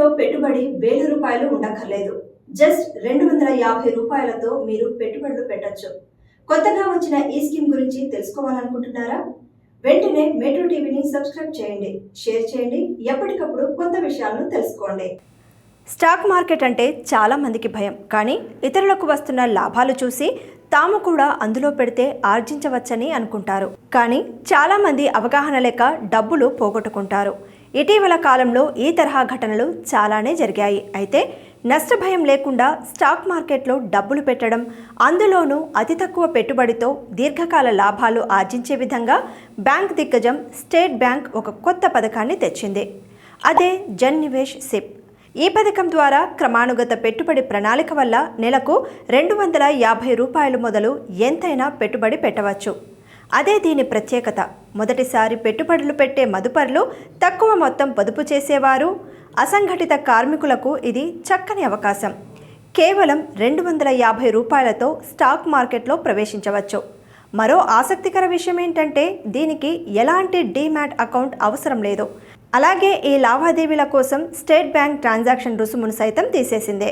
ఇందులో పెట్టుబడి ₹1000 ఉండక్కర్లేదు. జస్ట్ ₹250 మీరు పెట్టుబడులు పెట్టొచ్చు. కొత్తగా వచ్చిన ఈ స్కీమ్ గురించి తెలుసుకోవాలనుకుంటున్నారా? వెంటనే మెట్రో టీవీని సబ్స్క్రైబ్ చేయండి, షేర్ చేయండి, ఎప్పటికప్పుడు కొత్త విషయాలను తెలుసుకోండి. స్టాక్ మార్కెట్ అంటే చాలా మందికి భయం, కానీ ఇతరులకు వస్తున్న లాభాలు చూసి తాము కూడా అందులో పెడితే ఆర్జించవచ్చని అనుకుంటారు. కానీ చాలామంది అవగాహన లేక డబ్బులు పోగొట్టుకుంటారు. ఇటీవల కాలంలో ఈ తరహా ఘటనలు చాలానే జరిగాయి. అయితే నష్టభయం లేకుండా స్టాక్ మార్కెట్లో డబ్బులు పెట్టడం, అందులోనూ అతి తక్కువ పెట్టుబడితో దీర్ఘకాల లాభాలు ఆర్జించే విధంగా బ్యాంక్ దిగ్గజం స్టేట్ బ్యాంక్ ఒక కొత్త పథకాన్ని తెచ్చింది. అదే జన్ నివేష్ సిప్. ఈ పథకం ద్వారా క్రమానుగత పెట్టుబడి ప్రణాళిక వల్ల నెలకు ₹250 మొదలు ఎంతైనా పెట్టుబడి పెట్టవచ్చు. అదే దీని ప్రత్యేకత. మొదటిసారి పెట్టుబడులు పెట్టే మదుపరులు, తక్కువ మొత్తం పొదుపు చేసేవారు, అసంఘటిత కార్మికులకు ఇది చక్కని అవకాశం. కేవలం ₹250తో స్టాక్ మార్కెట్లో ప్రవేశించవచ్చు. మరో ఆసక్తికర విషయం ఏంటంటే దీనికి ఎలాంటి డీమ్యాట్ అకౌంట్ అవసరం లేదు. అలాగే ఈ లావాదేవీల కోసం స్టేట్ బ్యాంక్ ట్రాన్సాక్షన్ రుసుమును సైతం తీసేసిందే.